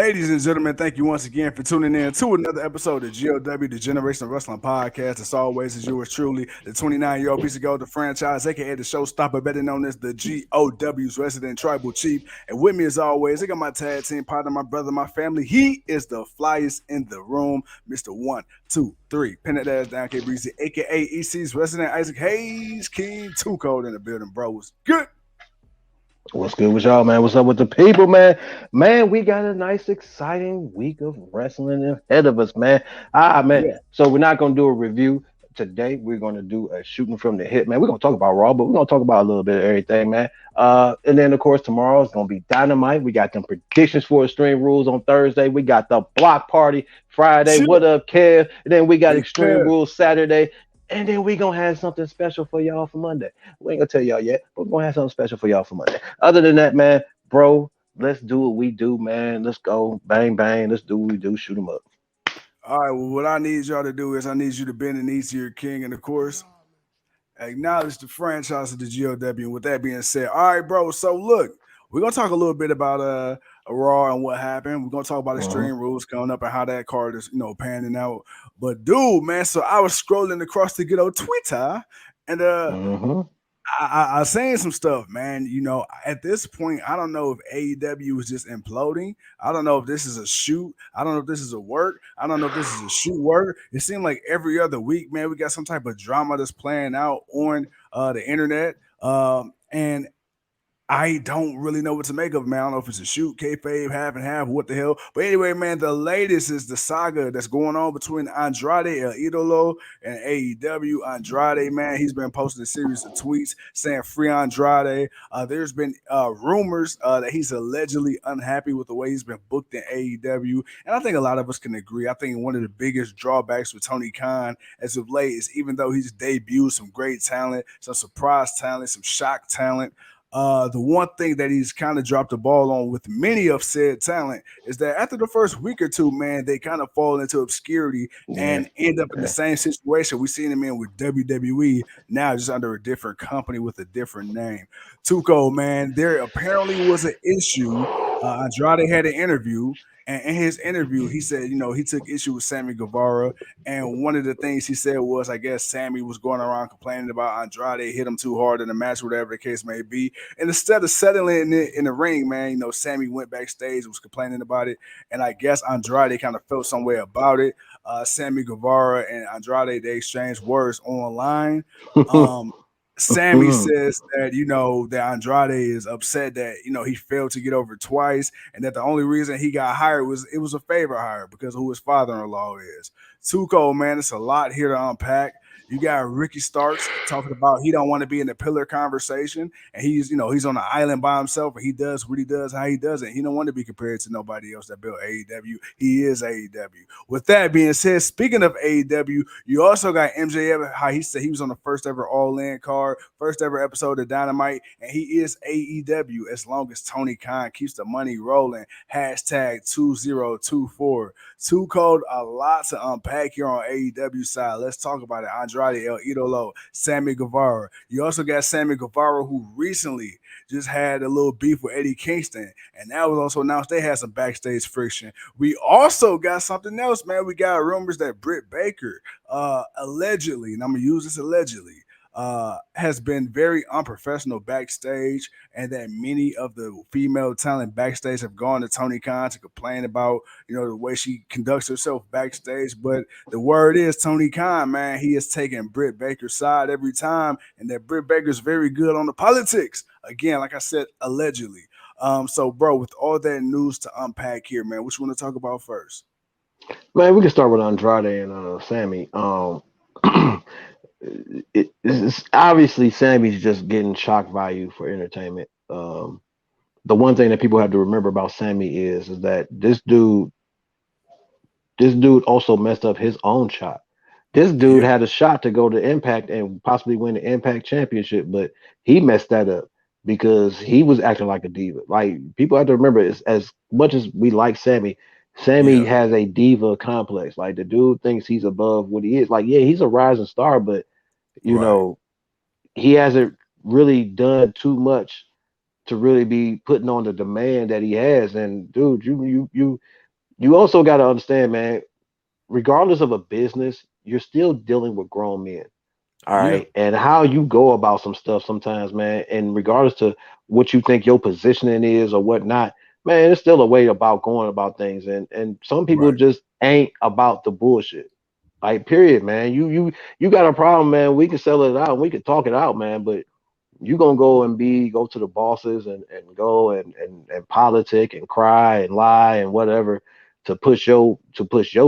Ladies and gentlemen, thank you once again for tuning in to another episode of GOW, the Generational Wrestling Podcast. As always, as yours truly, the 29-year-old piece of gold, the franchise, aka the showstopper, better known as the GOW's resident tribal chief. And with me, as always, I got my tag team partner, my brother, my family. He is the flyest in the room, Mr. 1, 2, 3, pin that ass down, K Breezy, aka EC's resident Isaac Hayes, King Too Cold in the building, bro. What's good? What's good with y'all, man? What's up with the people, man? Man, we got a nice, exciting week of wrestling ahead of us, man. Man. Yeah. So we're not gonna do a review today. We're gonna do a shooting from the hip, man. We're gonna talk about Raw, but we're gonna talk about a little bit of everything, man. And then of course tomorrow is gonna be Dynamite. We got them predictions for Extreme Rules on Thursday. We got the block party Friday. Shit. What up, Kev? And then we got Big Extreme Kev. Rules Saturday. And then we gonna have something special for y'all for Monday. We ain't gonna tell y'all yet, but we're gonna have something special for y'all for Monday. Other than that, man, bro, let's do what we do, man. Let's go. Bang, bang. Let's do what we do. Shoot them up. All right, well, what I need y'all to do is I need you to bend the knees to your king and, of course, acknowledge the franchise of the GOW. And with that being said, all right, bro. So look, we're gonna talk a little bit about a Raw and what happened. We're gonna talk about Extreme Rules coming up and how that card is, panning out. But dude, man, so I was scrolling across the good old Twitter, and I was saying some stuff, man. At this point, I don't know if AEW is just imploding. I don't know if this is a shoot. I don't know if this is a work. I don't know if this is a shoot work. It seemed like every other week, man, we got some type of drama that's playing out on the internet. And I don't really know what to make of it, man. I don't know if it's a shoot, kayfabe, half and half, what the hell. But anyway, man, the latest is the saga that's going on between Andrade, El Idolo, and AEW. Andrade, man, he's been posting a series of tweets saying free Andrade. There's been rumors that he's allegedly unhappy with the way he's been booked in AEW. And I think a lot of us can agree. I think one of the biggest drawbacks with Tony Khan as of late is even though he's debuted some great talent, some surprise talent, some shock talent, the one thing that he's kind of dropped the ball on with many of said talent is that after the first week or two, man, they kind of fall into obscurity and end up in the same situation we've seen him in with WWE now, just under a different company with a different name. Tuco, man, there apparently was an issue. Andrade had an interview. And in his interview, he said, he took issue with Sammy Guevara. And one of the things he said was, I guess Sammy was going around complaining about Andrade hit him too hard in the match, whatever the case may be. And instead of settling it in the ring, man, Sammy went backstage, was complaining about it. And I guess Andrade kind of felt some way about it. Sammy Guevara and Andrade, they exchanged words online. Sammy says that, that Andrade is upset that, he failed to get over twice and that the only reason he got hired was it was a favor hire because of who his father-in-law is. Tuco, man, it's a lot here to unpack. You got Ricky Starks talking about he don't want to be in the pillar conversation, and he's on an island by himself, and he does what he does, how he does it. He don't want to be compared to nobody else that built AEW. He is AEW. With that being said, speaking of AEW, you also got MJF. How he said he was on the first ever All In card, first ever episode of Dynamite, and he is AEW as long as Tony Khan keeps the money rolling. Hashtag 2024. Too cold. A lot to unpack here on AEW side. Let's talk about it. Andrade, El Idolo, Sammy Guevara. You also got Sammy Guevara, who recently just had a little beef with Eddie Kingston, and that was also announced they had some backstage friction. We also got something else, man. We got rumors that Britt Baker, allegedly, and I'm gonna use this allegedly, has been very unprofessional backstage, and that many of the female talent backstage have gone to Tony Khan to complain about, the way she conducts herself backstage. But the word is Tony Khan, man, he is taking Britt Baker's side every time, and that Britt Baker's very good on the politics. Again, like I said, allegedly. So, bro, with all that news to unpack here, man, what you want to talk about first? Man, we can start with Andrade and Sammy. It's obviously Sammy's just getting shock value for entertainment. The one thing that people have to remember about Sammy is that this dude also messed up his own shot. This dude had a shot to go to Impact and possibly win the Impact Championship, but he messed that up because he was acting like a diva. Like, people have to remember, as much as we like Sammy has a diva complex. Like, the dude thinks he's above what he is. Like, yeah, he's a rising star, but he hasn't really done too much to really be putting on the demand that he has. And dude, you also got to understand, man. Regardless of a business, you're still dealing with grown men. All Yeah, right. And how you go about some stuff sometimes, man, and regardless to what you think your positioning is or whatnot, man, it's still a way about going about things. And some people right. just ain't about the bullshit. Like, period, man. You got a problem, man. We can settle it out and we can talk it out, man. But you gonna go to the bosses and go and politic and cry and lie and whatever to push your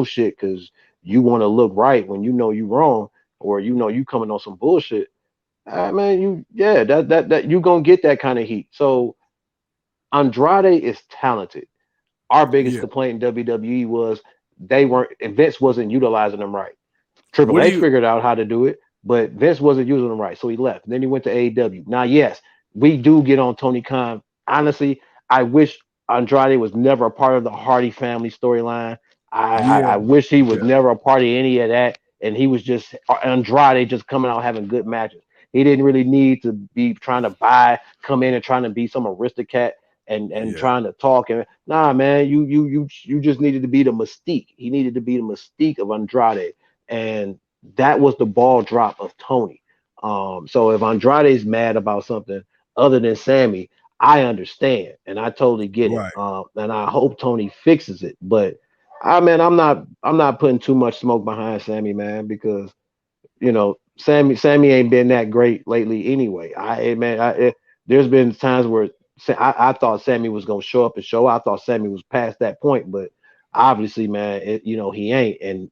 shit because you want to look right when you know you wrong or you know you coming on some bullshit. Man, that you gonna get that kind of heat. So Andrade is talented. Our biggest Yeah. complaint in WWE was Vince wasn't utilizing them right. Triple What do H you? figured out how to do it, but Vince wasn't using them right, so he left. Then he went to AEW. Now, yes, we do get on Tony Khan. Honestly, I wish Andrade was never a part of the Hardy family storyline. I Yeah, wish he was yeah, never a part of any of that, and he was just Andrade just coming out having good matches. He didn't really need to be trying to come in and trying to be some aristocrat and yeah. trying to talk and nah, man, you just needed to be the mystique. He needed to be the mystique of Andrade, and that was the ball drop of Tony. So if Andrade's mad about something other than Sammy, I understand and I totally get it. Right. And I hope Tony fixes it. But I mean, I'm not putting too much smoke behind Sammy, man, because Sammy ain't been that great lately anyway. There's been times where I thought Sammy was gonna show up and show out. I thought Sammy was past that point, but obviously, man, he ain't. And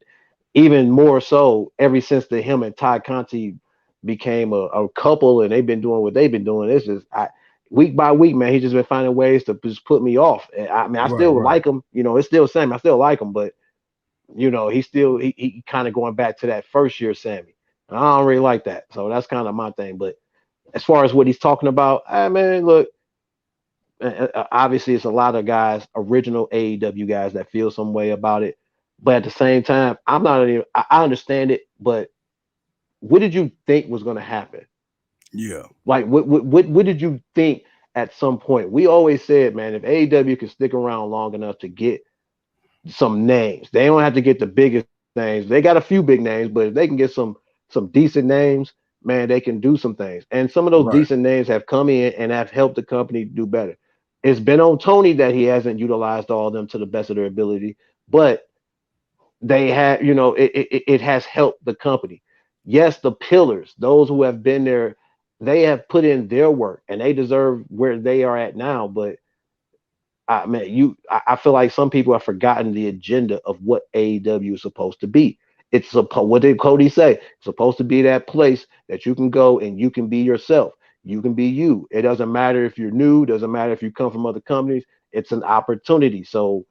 even more so ever since him and Ty Conti became a couple and they've been doing what they've been doing. It's just week by week, man, he's just been finding ways to just put me off. And I mean, I Right. still Right. like him. It's still Sammy. I still like him, but he kind of going back to that first year Sammy. And I don't really like that. So that's kind of my thing. But as far as what he's talking about, man, look, obviously it's a lot of guys, original AEW guys that feel some way about it. But at the same time, I'm not even, I understand it, but what did you think was going to happen? Yeah. Like, what did you think at some point? We always said, man, if AEW can stick around long enough to get some names, they don't have to get the biggest names. They got a few big names, but if they can get some decent names, man, they can do some things. And some of those Right. decent names have come in and have helped the company do better. It's been on Tony that he hasn't utilized all of them to the best of their ability, but they have, it has helped the company. Yes, the pillars, those who have been there, they have put in their work and they deserve where they are at now. But I feel like some people have forgotten the agenda of what AEW is supposed to be. What did Cody say? It's supposed to be that place that you can go and you can be yourself. You can be you. It doesn't matter if you're new, doesn't matter if you come from other companies. It's an opportunity. So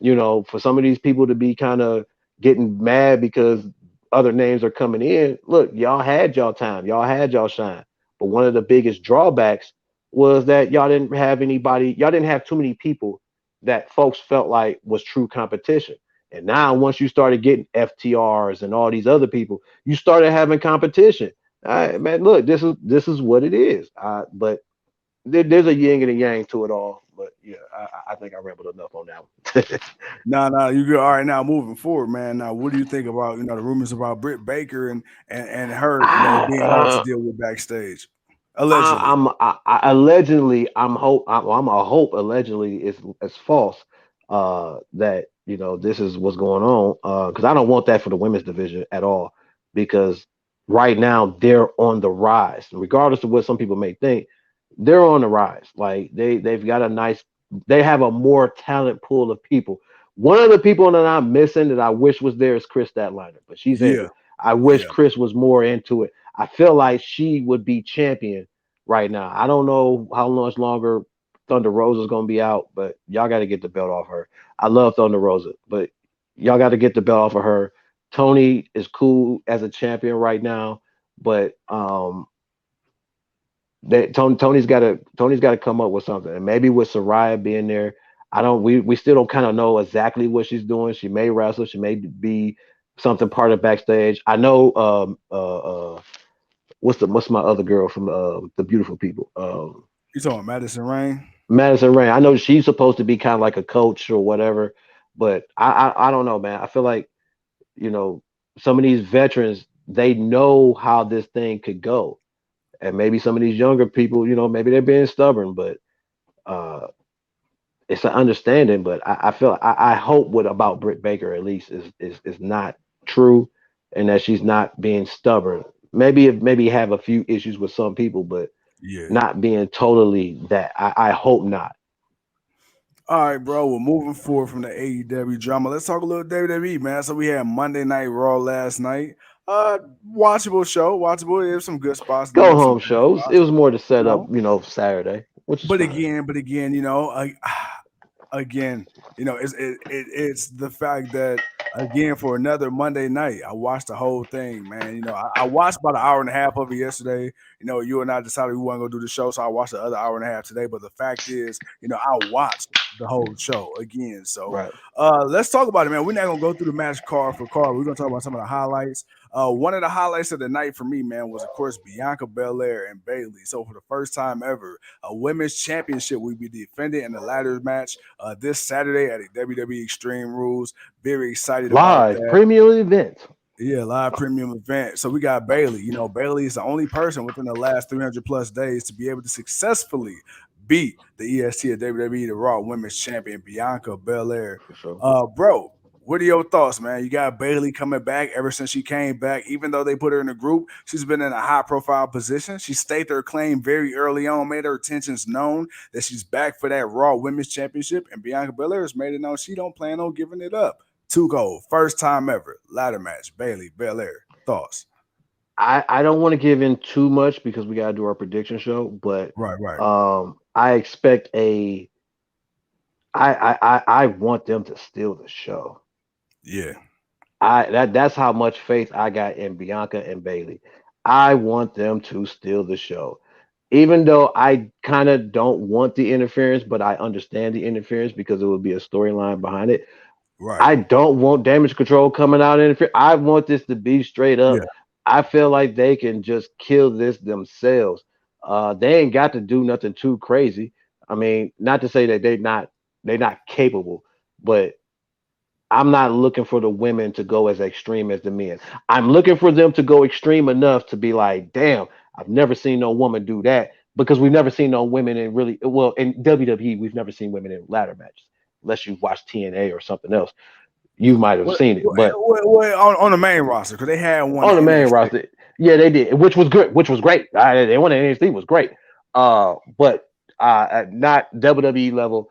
for some of these people to be kind of getting mad because other names are coming in. Look, y'all had y'all time, y'all had y'all shine. But one of the biggest drawbacks was that y'all didn't have too many people that folks felt like was true competition. And now once you started getting FTRs and all these other people, you started having competition. All right, man, look, this is what it is. But there's a yin and a yang to it all. But yeah, I think I rambled enough on that one. No, you good. All right, now moving forward, man. Now, what do you think about the rumors about Britt Baker and her being hard to I, deal with backstage, I, allegedly? allegedly, I'm a hope allegedly is false. That this is what's going on. Because I don't want that for the women's division at all. Because right now they're on the rise, regardless of what some people may think. They're on the rise. Like they've got they have a more talent pool of people. One of the people that I'm missing that I wish was there is Chris Statlander, but she's Yeah, injured. I wish yeah. Chris was more into it. I feel like she would be champion right now. I don't know how much longer Thunder Rosa is going to be out, but y'all got to get the belt off her. I love Thunder Rosa, but y'all got to get the belt off of her. Tony is cool as a champion right now, but Tony's got to come up with something, and maybe with Soraya being there, I don't. We still don't kind of know exactly what she's doing. She may wrestle. She may be something part of backstage. I know. What's my other girl from the Beautiful People? You talking Madison Rain? Madison Rain. I know she's supposed to be kind of like a coach or whatever, but I don't know, man. I feel like, you know, some of these veterans, they know how this thing could go. And maybe some of these younger people, you know, maybe they're being stubborn, but uh it's an understanding. But I hope what about Britt Baker at least is not true, and that she's not being stubborn. Maybe have a few issues with some people, but Yeah. not being totally that. I hope not. All right, bro. We're moving forward from the AEW drama. Let's talk a little WWE, man. So we had Monday Night Raw last night. Watchable show. Watchable. There's some good spots. Then there Go was some home bad shows. It spots. was more to You set up, know. Saturday, which is But fine. again, again, it's the fact that again for another Monday night, I watched the whole thing, man. I watched about an hour and a half of it yesterday. You and I decided we want to go do the show, so I watched the other hour and a half today. But the fact is, I watched the whole show again. So Right. let's talk about it, man. We're not gonna go through the match card for card. We're gonna talk about some of the highlights. One of the highlights of the night for me, man, was of course Bianca Belair and Bayley. So for the first time ever, a women's championship will be defended in a ladder match this Saturday at a WWE Extreme Rules. Very excited about Live that. premium event. Yeah, live premium event. So we got Bayley. Bayley is the only person within the last 300 plus days to be able to successfully beat the EST of WWE, the Raw Women's Champion, Bianca Belair. For sure. Bro, what are your thoughts, man? You got Bayley coming back ever since she came back. Even though they put her in a group, she's been in a high profile position. She stated her claim very early on, made her intentions known that she's back for that Raw Women's Championship. And Bianca Belair has made it known she don't plan on giving it up. 2 gold, first time ever, ladder match, Bayley Belair. Thoughts? I don't want to give in too much because we gotta do our prediction show, but Right, right. I expect I want them to steal the show. Yeah, That's how much faith I got in Bianca and Bailey. I want them to steal the show. Even though I kind of don't want the interference, but I understand the interference because it would be a storyline behind it. right. I don't want damage control coming out and interfere. I want this to be straight up. Yeah, I feel like they can just kill this themselves. They ain't got to do nothing too crazy. I mean, not to say that they're not capable, but I'm not looking for the women to go as extreme as the men. I'm looking for them to go extreme enough to be like, damn, I've never seen no woman do that because we've never seen no women in really well in WWE. We've never seen women in ladder matches unless you've watched TNA or something else. You might have seen it, but on the main roster because they had one on the in main NXT. roster, yeah, they did, which was good, which was great. They won NXT was great, but at not WWE level.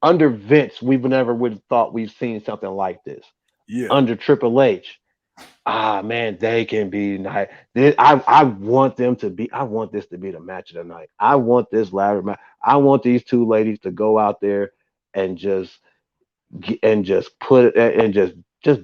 Under Vince, we've never would have thought we've seen something like this. Yeah, Under Triple H, man, they can be nice. I want them to be. I want this to be the match of the night. I want this ladder match. I want these two ladies to go out there and just put it and just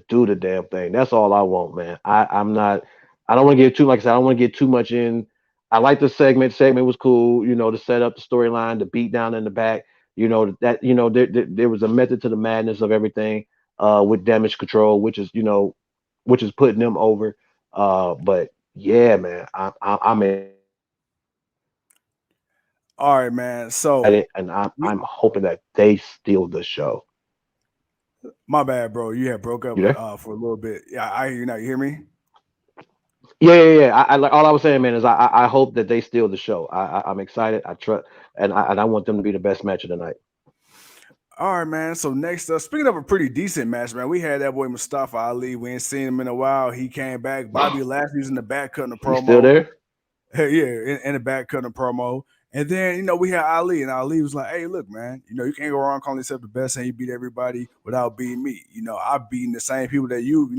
do the damn thing. That's all I want, man. I'm not. I don't want to get too like I said. I don't want to get too much in. I like the segment. Segment was cool. To set up the storyline, the beat down in the back. There was a method to the madness of everything. With damage control, which is putting them over. But yeah, man, I'm all right, man. So excited, and I'm hoping that they steal the show. my bad, bro. You had broke up You there? for a little bit. Yeah, I hear you now. You hear me? Yeah. I like all I was saying, man, is I hope that they steal the show. I'm excited. I trust, and I want them to be the best match of the night. All right, man. So next up, speaking of a pretty decent match, man, we had that boy Mustafa Ali. We ain't seen him in a while. He came back. Bobby Lashley's in the back cutting a He's still promo. there. Yeah, in the back cutting a promo. And then, we had Ali, and Ali was like, hey, look, man, you can't go around calling yourself the best and you beat everybody without beating me. I've beaten the same people that you've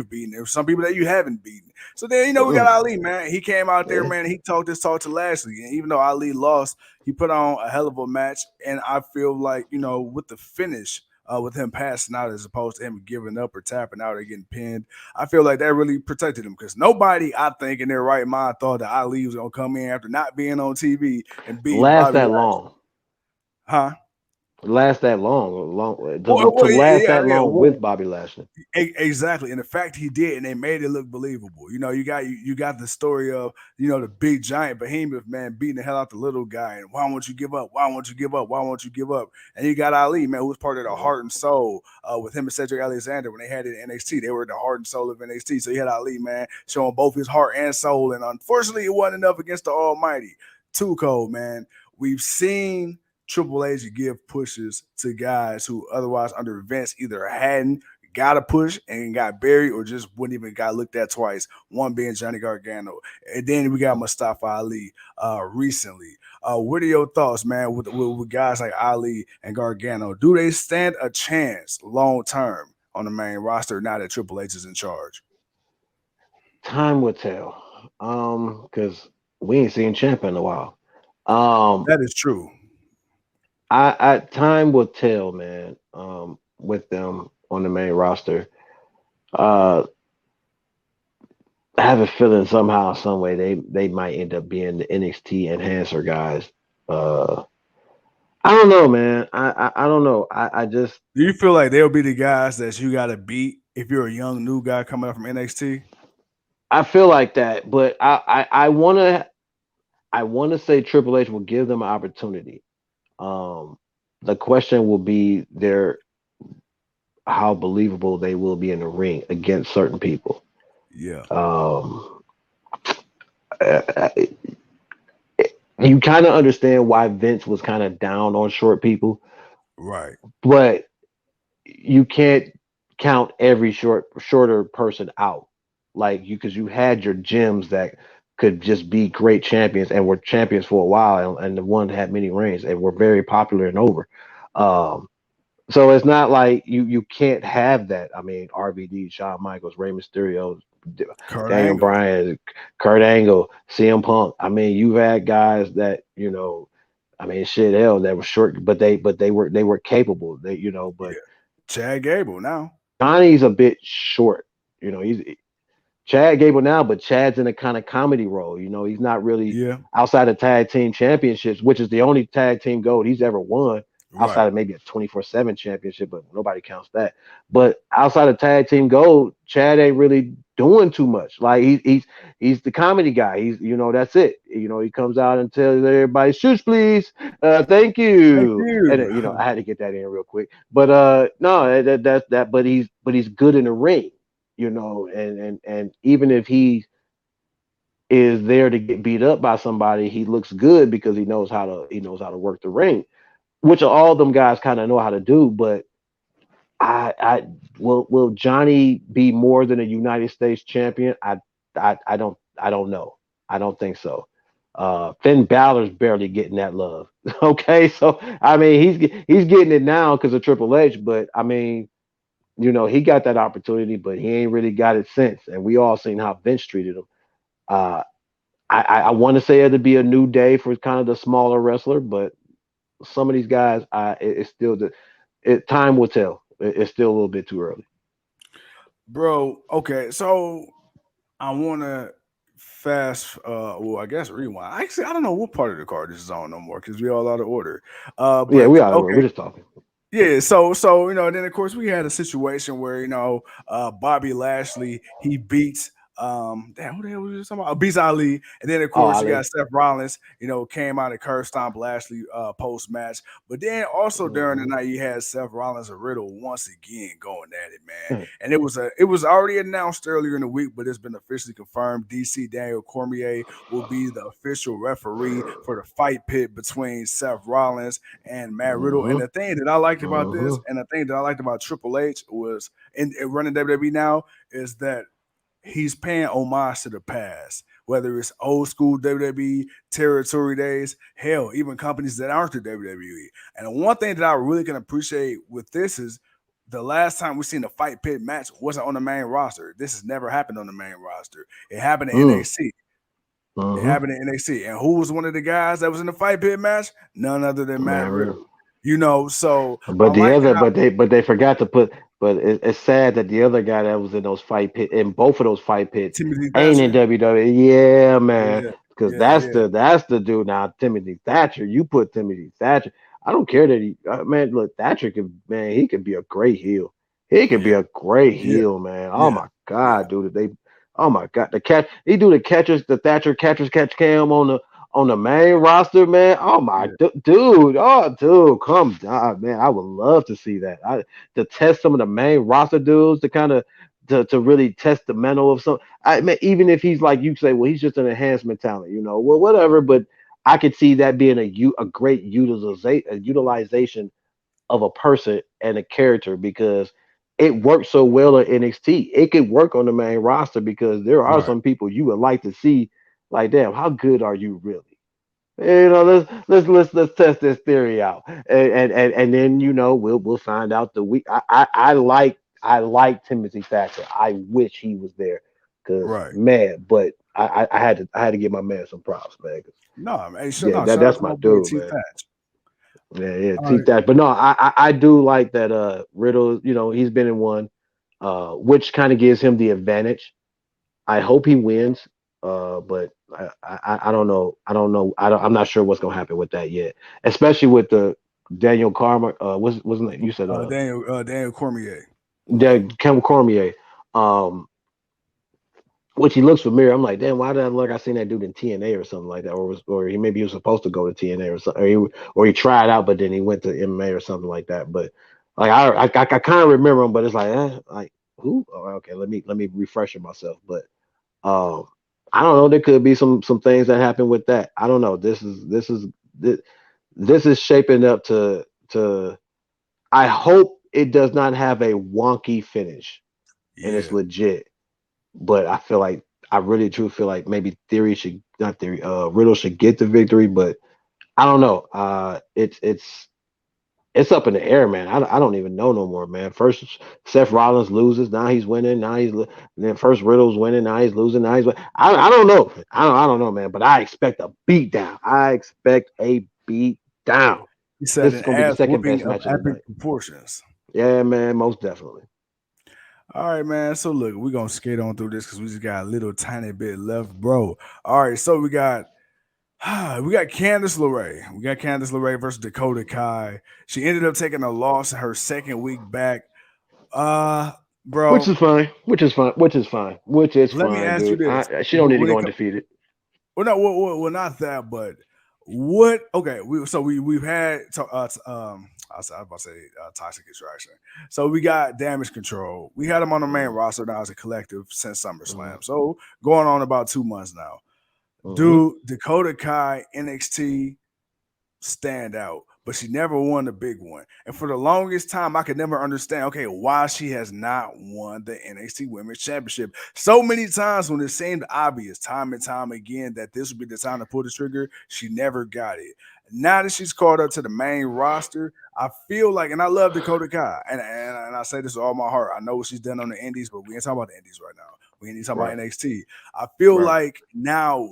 beaten. There's some people that you haven't beaten. So then, we got Ali, man. He came out there, Yeah. man, and he talked this talk to Lashley. And even though Ali lost, he put on a hell of a match. And I feel like, with the finish, with him passing out as opposed to him giving up or tapping out or getting pinned, I feel like that really protected him because nobody, I think, in their right mind thought that Ali was gonna come in after not being on TV and beating Last Bobby that Lashley. long. Huh? last that long, to Well, last yeah, that yeah. long Well, with Bobby Lashley. exactly, and the fact he did, and they made it look believable. You got the story of the big giant behemoth man beating the hell out the little guy, and why won't you give up? Why won't you give up? Why won't you give up? And you got Ali, man, who was part of the heart and soul with him and Cedric Alexander when they had it in NXT. They were the heart and soul of NXT. So you had Ali, man, showing both his heart and soul, and unfortunately, it wasn't enough against the Almighty. Too cold, man. We've seen Triple H give pushes to guys who otherwise under events either hadn't got a push and got buried or just wouldn't even got looked at twice. One being Johnny Gargano. And then we got Mustafa Ali recently. What are your thoughts, man, with guys like Ali and Gargano? Do they stand a chance long term on the main roster now that Triple H is in charge? Time will tell. Because we ain't seen Champ in a while. Um, That is true. I time will tell, man. With them on the main roster, uh, I have a feeling somehow, some way they might end up being the NXT enhancer guys. Uh, I don't know, man. I don't know. I just Do you feel like they'll be the guys that you got to beat if you're a young new guy coming up from NXT? I feel like that, but I wanna say Triple H will give them an opportunity. Um, the question will be their how believable they will be in the ring against certain people. Yeah, Um, uh, you kind of understand why Vince was kind of down on short people, right. but you can't count every shorter person out. Like you, because you had your gems that could just be great champions and were champions for a while, and the one had many reigns and were very popular and over. Um, So it's not like you can't have that. I mean, RVD, Shawn Michaels, Rey Mysterio, Kurt Daniel Angle. Bryan, Kurt Angle, CM Punk. I mean, you've had guys that I mean, shit, hell, that were short, but they were capable. But Yeah. Chad Gable now. Johnny's a bit short. He's Chad Gable now, but Chad's in a kind of comedy role. He's not really Yeah. outside of tag team championships, which is the only tag team gold he's ever won, outside Right. of maybe a 24/7 championship, but nobody counts that. But outside of tag team gold, Chad ain't really doing too much. Like he's the comedy guy. That's it. He comes out and tells everybody, "Shush, please, thank Thank you." And you. I had to get that in real quick. But no, that's that. But he's good in the ring. And even if he is there to get beat up by somebody, he looks good because he knows how to work the ring, which all them guys kind of know how to do. But I will Johnny be more than a United States champion? I don't know. I don't think so. Finn Balor's barely getting that love. Okay, so I mean he's getting it now because of Triple H, but I mean he got that opportunity, but he ain't really got it since. And we all seen how Vince treated him. Uh, I want to say it'd be a new day for kind of the smaller wrestler, but some of these guys, it's still time will tell. It's still a little bit too early. Bro, okay. So I want to well, I guess rewind. Actually, I don't know what part of the card this is on no more because we all out of order. Yeah, But we are. okay. We're just talking. Yeah, then of course we had a situation where Bobby Lashley he beats damn who the hell was you talking about? Beats Ali, and then of Oh, course you got Ali. Seth Rollins, came out and curb stomped Lashley post match, but then also during the Mhm. night you had Seth Rollins and Riddle once again going at it, man, and it was already announced earlier in the week, but it's been officially confirmed. DC Daniel Cormier will be the official referee for the fight pit between Seth Rollins and Matt Riddle. And Mhm. the thing that I liked about this, Mhm. and the thing that I liked about Triple H was in running WWE now, is that he's paying homage to the past, whether it's old school WWE, territory days, hell, even companies that aren't the WWE. And the one thing that I really can appreciate with this is the last time we seen a fight pit match wasn't on the main roster. This has never happened on the main roster. It happened in Mhm. NXT. It Mhm. happened in NXT. And who was one of the guys that was in the fight pit match? None other than Matt Man, Riddle. Riddle. So I But the like other, that. but they forgot to put. But it's sad that the other guy that was in those fight pit in both of those fight pits Timothy ain't in Thatcher. WWE. Yeah, man, Yeah, because yeah, that's yeah. the dude now. Timothy Thatcher. You put Timothy Thatcher. I don't care that he man. Look, Thatcher could man. He could be a great heel. He could be a great Yeah, heel, man. Oh yeah, my yeah, god, dude. They. Oh my god, the catch. He do the Thatcher catch cam on the main roster, man. Oh my yeah. dude. Oh dude, come down, man. I would love to see that. To test some of the main roster dudes to kind of to really test the mental of some. I mean, even if he's like you say, well, he's just an enhancement talent, you know. Well, whatever, but I could see that being a great utilization of a person and a character because it works so well in NXT. It could work on the main roster because there are Right. some people you would like to see. Like, damn, how good are you really? You know, let's test this theory out, and then you know we'll find out the week. I like Timothy Thatcher. I wish he was there, cause Right. man, but I had to give my man some props, man. 'Cause, No, hey, sure, yeah, no, that shout out that's to my my boy dude, T man. Thatch. Yeah, All T right. Thatcher. But no, I do like that. Riddle, you know, he's been in one, which kind of gives him the advantage. I hope he wins. But I don't know. I don't know. I'm not sure what's gonna happen with that yet. Especially with the Daniel Karma. Wasn't it, you said Daniel Cormier. Kem Cormier. Um, which he looks familiar. I'm like, damn, why did I look? I seen that dude in TNA or something like that, or he was supposed to go to TNA or something, or he tried out, but then he went to MMA or something like that. But like I kind of remember him, but it's like who? Oh, okay, let me refresh myself. But um, I don't know. There could be some things that happen with that. I don't know. This, this is shaping up to. I hope it does not have a wonky finish and it's Yeah. legit. But I feel like I really do feel like maybe Theory should not Theory. Riddle should get the victory, but I don't know. It's up in the air, man. I don't even know no more, man. First, Seth Rollins loses. Now he's winning. Then first Riddle's winning. Now he's losing. Now he's winning. I don't know. I don't know, man. But I expect a beat down. I expect a beat down. He said This is an gonna be the ass second whooping best of match of the epic night. proportions. Yeah, man. Most definitely. All right, man. So look, we're gonna skate on through this because we just got a little tiny bit left, bro. All right, so we got Candice LeRae. We got Candice LeRae versus Dakota Kai. She ended up taking a loss her second week back. Uh, Which bro, is fine. Which is fine. Which is fine. Which is let me fine, ask you dude. this: She don't need to when it go co- undefeated. well, no, not that, but what? Okay, we've had I was about to say toxic attraction. So we got damage control. We had them on the main Mm-hmm. roster now as a collective since Mm-hmm. SummerSlam. So going on about 2 months now. Mm-hmm. Dude, Dakota Kai NXT stand out, but she never won the big one. And for the longest time, I could never understand, okay, why she has not won the NXT Women's Championship. So many times when it seemed obvious, time and time again, that this would be the time to pull the trigger, she never got it. Now that she's called up to the main roster, I feel like, and I love Dakota Kai, and I say this with all my heart. I know what she's done on the Indies, but we ain't talking about the Indies right now. We ain't talking about Right. NXT. I feel Right. like now,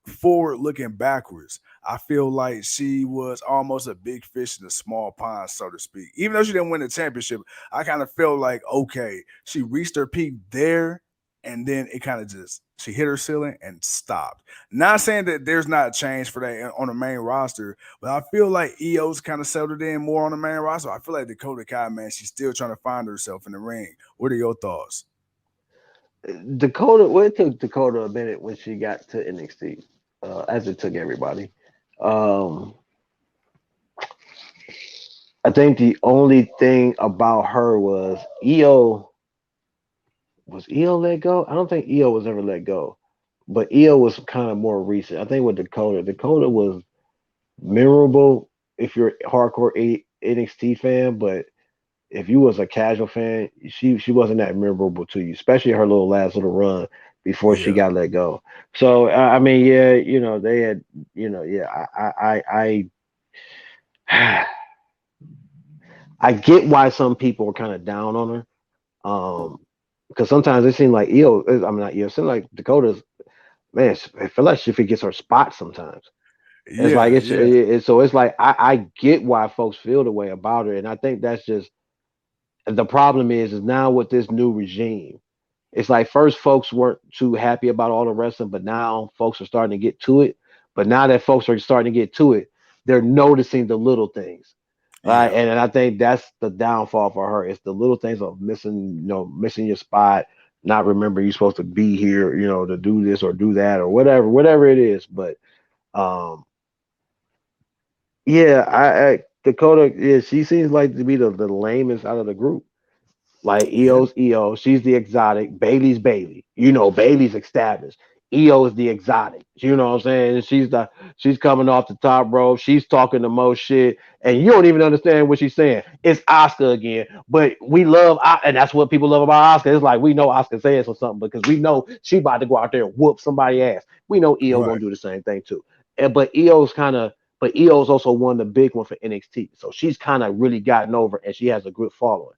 forward looking backwards, I feel like she was almost a big fish in a small pond, so to speak. Even though she didn't win the championship, I kind of felt like, okay, she reached her peak there, and then it kind of just she hit her ceiling and stopped. Not saying that there's not a change for that on the main roster, but I feel like EO's kind of settled in more on the main roster. I feel like Dakota Kai, man, she's still trying to find herself in the ring. What are your thoughts? Dakota, well, it took Dakota a minute when she got to NXT, as it took everybody. Um, I think the only thing about her was EO. Was EO let go? I don't think EO was ever let go, but EO was kind of more recent. I think with Dakota was memorable if you're a hardcore NXT fan, but if you was a casual fan, she wasn't that memorable to you, especially her last little run before she Yeah, got let go. So I mean, yeah, you know, they had, you know, yeah, I I get why some people are kind of down on her. Because sometimes it seems like EO, I mean not EO, it seems like Dakota's man. I feel like she forgets her spot sometimes. It's like yeah, yeah, so it's like I get why folks feel the way about her, and I think that's just the problem is now with this new regime. It's like first folks weren't too happy about all the wrestling, but now folks are starting to get to it. But now that folks are starting to get to it, they're noticing the little things. Right. Yeah. And I think that's the downfall for her. It's the little things of missing, missing your spot, not remember you're supposed to be here, to do this or do that or whatever it is. But um yeah, I Dakota, yeah, she seems like to be the lamest out of the group. Like Yeah. EO's EO, she's the exotic. Bailey's Bailey. Bailey's established. EO is the exotic. You know what I'm saying? She's coming off the top rope. She's talking the most shit, and you don't even understand what she's saying. It's Oscar again, but we love, and that's what people love about Oscar. It's like we know Oscar says or something because we know she about to go out there and whoop somebody's ass. We know EO Right. gonna do the same thing too. But EO's also one of the big one for NXT. So she's kind of really gotten over, and she has a good following.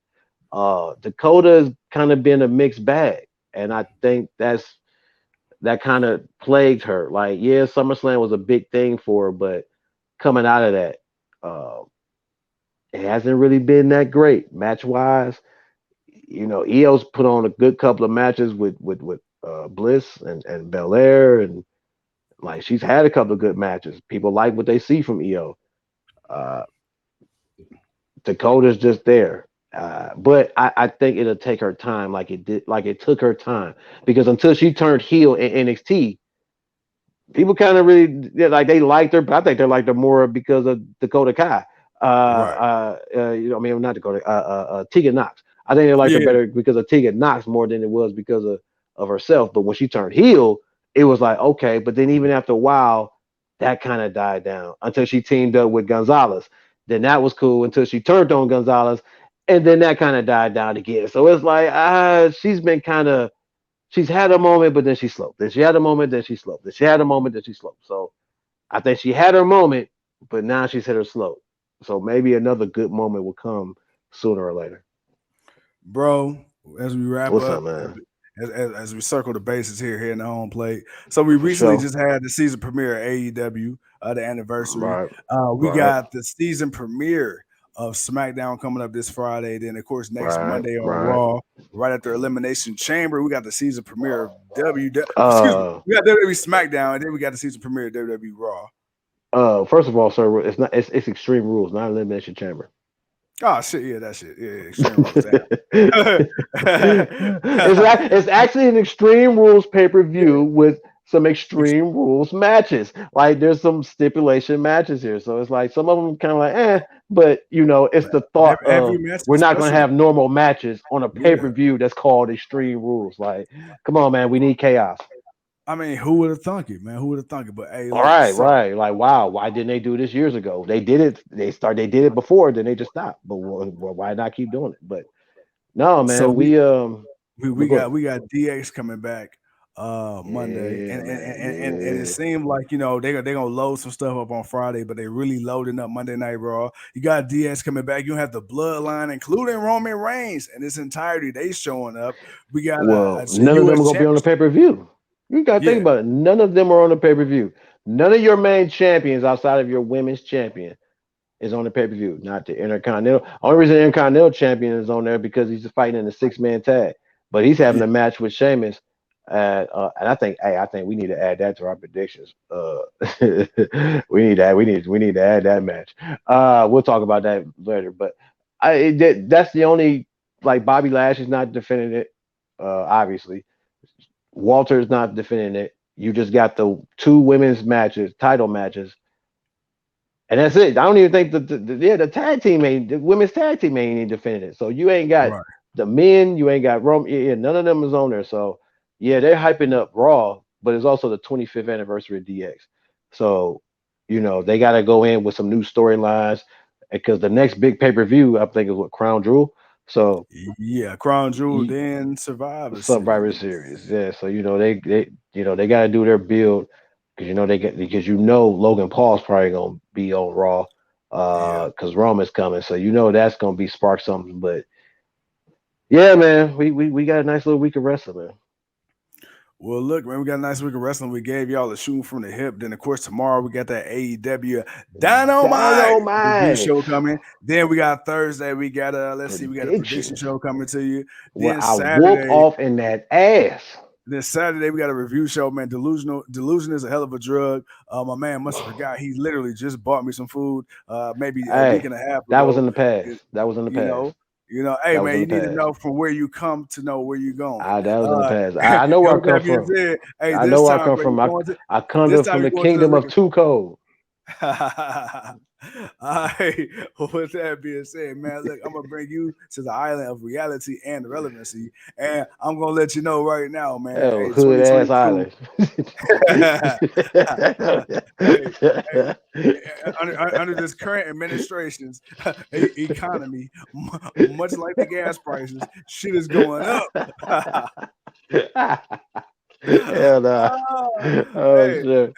Dakota's kind of been a mixed bag, and I think that kind of plagued her. Like, yeah, SummerSlam was a big thing for her, but coming out of that, uh, it hasn't really been that great match wise. EO's put on a good couple of matches with Bliss and Belair, and like she's had a couple of good matches. People like what they see from EO. Uh, Dakota's just there. But I think it'll take her time, like it took her time, because until she turned heel in NXT, people kind of really like they liked her, but I think they liked her more because of Dakota Kai. Right. I mean, not Dakota, Tegan Knox. I think they liked her Yeah. better because of Tegan Knox more than it was because of herself. But when she turned heel, it was like okay. But then even after a while, that kind of died down until she teamed up with Gonzalez. Then that was cool until she turned on Gonzalez, and then that kind of died down again. So it's like she's had a moment, but then she sloped. Then she had a moment, then she sloped. Then she had a moment, then she sloped. So I think she had her moment, but now she's hit her slope. So maybe another good moment will come sooner or later. Bro, as we wrap What's up, up, man? as we circle the bases here in the home plate. So we For recently sure. just had the season premiere of AEW, the anniversary. Right. We Right. got the season premiere of SmackDown coming up this Friday. Then, of course, next Right. Monday on Right. Raw, right after Elimination Chamber, we got the season premiere of excuse me, Uh we got WWE SmackDown, and then we got the season premiere of WWE Raw. First of all, sir, it's Extreme Rules, not Elimination Chamber. Oh shit, yeah, that shit, yeah, Extreme Rules, It's actually an Extreme Rules pay-per-view with some damn. Extreme Rules matches. Like there's some stipulation matches here, so it's like some of them kind of like but it's the thought Every of match we're is not going to special. have normal matches on a Yeah. pay-per-view that's called Extreme Rules. Like, come on, man, we need chaos. I mean, who would have thunk it, man? Who would have thunk it? But hey, All look, right, so right. Like, wow, why didn't they do this years ago? They did it. They did it before. Then they just stopped. But why not keep doing it? But no, so man, we but we go got ahead. we got DX coming back Monday, Yeah, man. and it Yeah. seemed like they gonna load some stuff up on Friday, but they really loading up Monday Night Raw. You got DX coming back. You have the Bloodline, including Roman Reigns in its entirety. They showing up. We got Well, a none of them U.S. are gonna be on the Championship. pay per view. You gotta think Yeah, about it. None of them are on the pay per view. None of your main champions outside of your women's champion is on the pay per view. Not the Intercontinental. Only reason the Intercontinental champion is on there because he's fighting in a 6-man tag, but he's having yeah, a match with Sheamus. And I think we need to add that to our predictions. We need to add that match. We'll talk about that later. But that's the only like Bobby Lashley's not defending it. Obviously, Walter's not defending it. You just got the two women's matches, title matches, and that's it. I don't even think the tag team ain't the women's tag team ain't even defending it. So you ain't got right. the men, you ain't got Rome. Yeah, none of them is on there. So yeah, they're hyping up Raw, but it's also the 25th anniversary of DX. So they got to go in with some new storylines because the next big pay per view I think is what Crown Jewel. So Yeah, Crown Jewel, then Survivor Survivor Series. Series. Yeah, so they got to do their build because because Logan Paul's probably gonna be on Raw Yeah. because Roman's coming, so that's gonna be spark something. But yeah, man, we got a nice little week of wrestling, man. Well, look, man, we got a nice week of wrestling. We gave y'all a shooting from the hip. Then, of course, tomorrow we got that AEW Dynamite review Dynamite show coming. Then we got Thursday. We got we got a prediction predictions show coming to you. where Then I whoop Saturday, off in that ass. Then Saturday we got a review show, man. Delusion is a hell of a drug. My man must have forgot. He literally just bought me some food, maybe a week and a half ago. That was in the past. That was in the past. Hey man, you need to know from where you come to know where you're going. That was in the past. I know where I come from. Said, hey, I know where I come from. I come from the kingdom of Too Cold. All right. With that being said, man, look, I'm gonna bring you to the island of reality and relevancy, and I'm gonna let you know right now, man. Hey, hood ass island. Under this current administration's economy, much like the gas prices, shit is going up. Hell nah. Shit.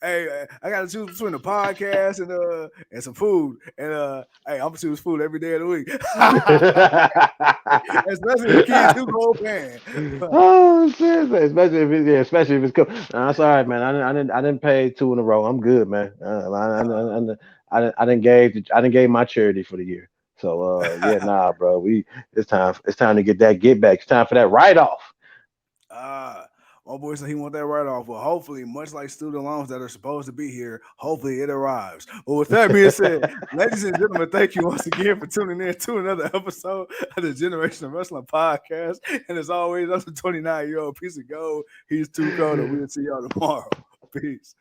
Hey, I gotta choose between the podcast and some food. And hey, I'm gonna choose food every day of the week. Especially if the kids do go pan. Oh shit, especially if it's cool. No, that's all right, man. I didn't pay 2 in a row. I'm good, man. I didn't gave my charity for the year. So yeah, nah, bro. It's time to get back. It's time for that write-off. My boy said he want that write-off. Well, hopefully, much like student loans that are supposed to be here, hopefully it arrives. But with that being said, ladies and gentlemen, thank you once again for tuning in to another episode of the Generation of Wrestling Podcast. And as always, I'm the 29-year-old piece of gold. He's Too Cold, and we'll see y'all tomorrow. Peace.